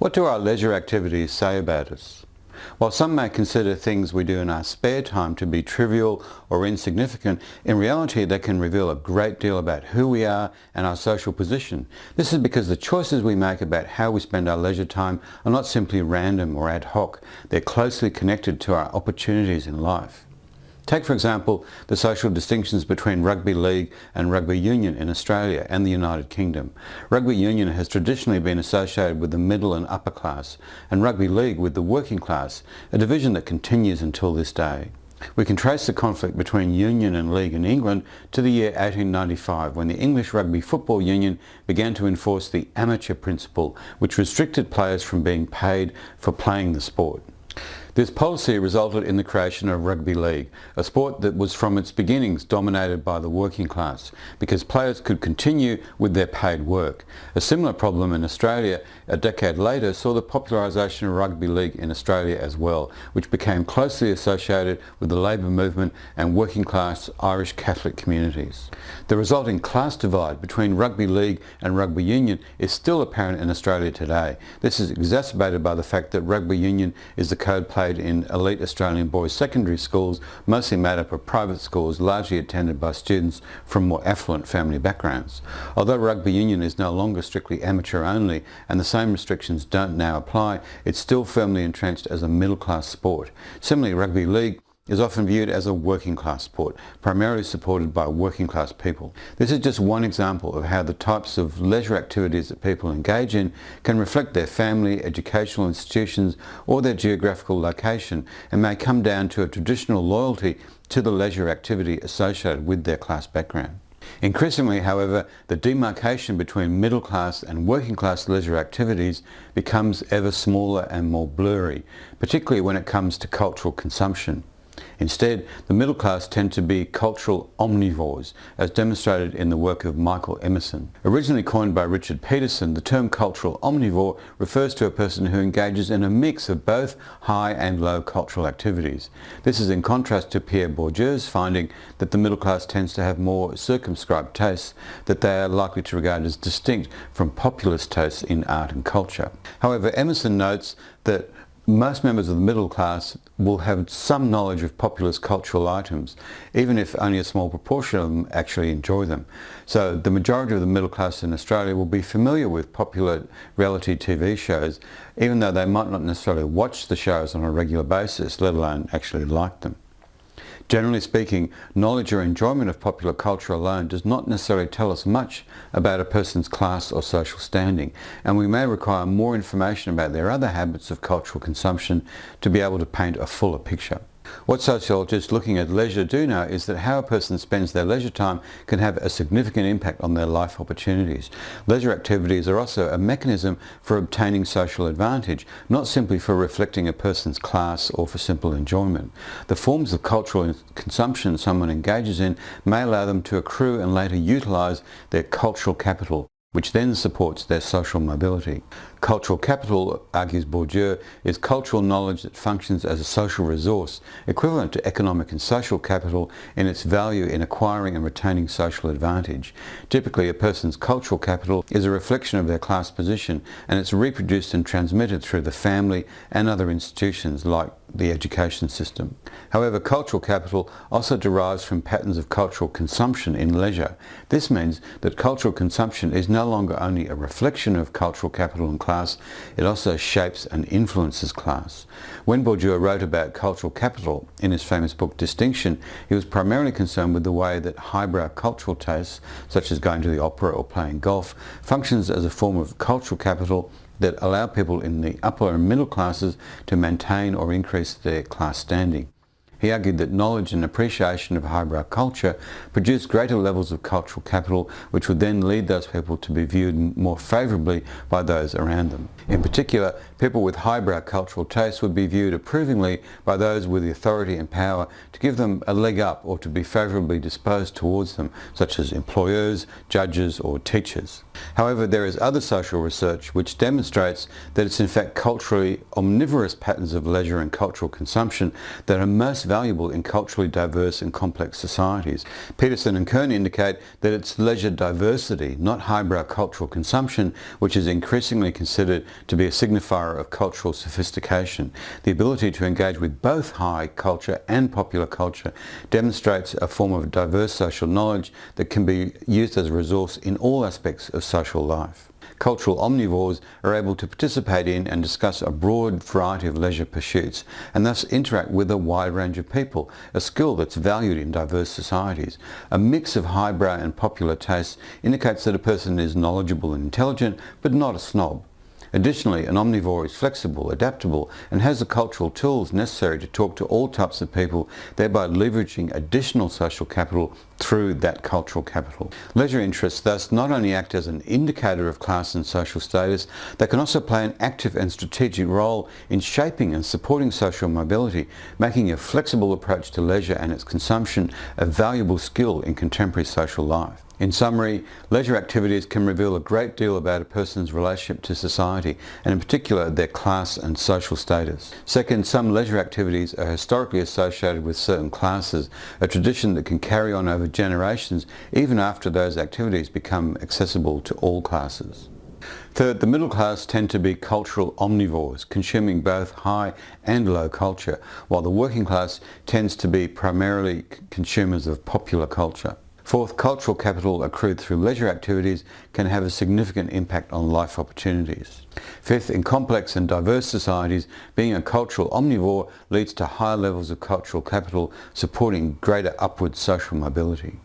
What do our leisure activities say about us? While some may consider things we do in our spare time to be trivial or insignificant, in reality they can reveal a great deal about who we are and our social position. This is because the choices we make about how we spend our leisure time are not simply random or ad hoc. They're closely connected to our opportunities in life. Take, for example, the social distinctions between rugby league and rugby union in Australia and the United Kingdom. Rugby union has traditionally been associated with the middle and upper class, and rugby league with the working class, a division that continues until this day. We can trace the conflict between union and league in England to the year 1895, when the English Rugby Football Union began to enforce the amateur principle, which restricted players from being paid for playing the sport. This policy resulted in the creation of rugby league, a sport that was from its beginnings dominated by the working class, because players could continue with their paid work. A similar problem in Australia a decade later saw the popularisation of rugby league in Australia as well, which became closely associated with the labour movement and working class Irish Catholic communities. The resulting class divide between rugby league and rugby union is still apparent in Australia today. This is exacerbated by the fact that rugby union is the code played in elite Australian boys' secondary schools, mostly made up of private schools largely attended by students from more affluent family backgrounds. Although rugby union is no longer strictly amateur only and the same restrictions don't now apply, it's still firmly entrenched as a middle class sport. Similarly, rugby league is often viewed as a working class sport, primarily supported by working class people. This is just one example of how the types of leisure activities that people engage in can reflect their family, educational institutions or their geographical location, and may come down to a traditional loyalty to the leisure activity associated with their class background. Increasingly, however, the demarcation between middle class and working class leisure activities becomes ever smaller and more blurry, particularly when it comes to cultural consumption. Instead, the middle class tend to be cultural omnivores, as demonstrated in the work of Michael Emerson. Originally coined by Richard Peterson, the term cultural omnivore refers to a person who engages in a mix of both high and low cultural activities. This is in contrast to Pierre Bourdieu's finding that the middle class tends to have more circumscribed tastes that they are likely to regard as distinct from populist tastes in art and culture. However, Emerson notes that most members of the middle class will have some knowledge of populist cultural items, even if only a small proportion of them actually enjoy them. So the majority of the middle class in Australia will be familiar with popular reality TV shows, even though they might not necessarily watch the shows on a regular basis, let alone actually like them. Generally speaking, knowledge or enjoyment of popular culture alone does not necessarily tell us much about a person's class or social standing, and we may require more information about their other habits of cultural consumption to be able to paint a fuller picture. What sociologists looking at leisure do know is that how a person spends their leisure time can have a significant impact on their life opportunities. Leisure activities are also a mechanism for obtaining social advantage, not simply for reflecting a person's class or for simple enjoyment. The forms of cultural consumption someone engages in may allow them to accrue and later utilise their cultural capital, which then supports their social mobility. Cultural capital, argues Bourdieu, is cultural knowledge that functions as a social resource, equivalent to economic and social capital in its value in acquiring and retaining social advantage. Typically, a person's cultural capital is a reflection of their class position, and it's reproduced and transmitted through the family and other institutions like the education system. However, cultural capital also derives from patterns of cultural consumption in leisure. This means that cultural consumption is no longer only a reflection of cultural capital and class, it also shapes and influences class. When Bourdieu wrote about cultural capital in his famous book Distinction, he was primarily concerned with the way that highbrow cultural tastes, such as going to the opera or playing golf, functions as a form of cultural capital that allow people in the upper and middle classes to maintain or increase their class standing. He argued that knowledge and appreciation of highbrow culture produced greater levels of cultural capital, which would then lead those people to be viewed more favourably by those around them. In particular, people with highbrow cultural tastes would be viewed approvingly by those with the authority and power to give them a leg up or to be favourably disposed towards them, such as employers, judges or teachers. However, there is other social research which demonstrates that it's in fact culturally omnivorous patterns of leisure and cultural consumption that are most valuable in culturally diverse and complex societies. Peterson and Kern indicate that it's leisure diversity, not highbrow cultural consumption, which is increasingly considered to be a signifier of cultural sophistication. The ability to engage with both high culture and popular culture demonstrates a form of diverse social knowledge that can be used as a resource in all aspects of social life. Cultural omnivores are able to participate in and discuss a broad variety of leisure pursuits and thus interact with a wide range of people, a skill that's valued in diverse societies. A mix of highbrow and popular tastes indicates that a person is knowledgeable and intelligent, but not a snob. Additionally, an omnivore is flexible, adaptable, and has the cultural tools necessary to talk to all types of people, thereby leveraging additional social capital through that cultural capital. Leisure interests thus not only act as an indicator of class and social status, they can also play an active and strategic role in shaping and supporting social mobility, making a flexible approach to leisure and its consumption a valuable skill in contemporary social life. In summary, leisure activities can reveal a great deal about a person's relationship to society, and in particular their class and social status. Second, some leisure activities are historically associated with certain classes, a tradition that can carry on over generations even after those activities become accessible to all classes. Third, the middle class tend to be cultural omnivores, consuming both high and low culture, while the working class tends to be primarily consumers of popular culture. Fourth, cultural capital accrued through leisure activities can have a significant impact on life opportunities. Fifth, in complex and diverse societies, being a cultural omnivore leads to higher levels of cultural capital, supporting greater upward social mobility.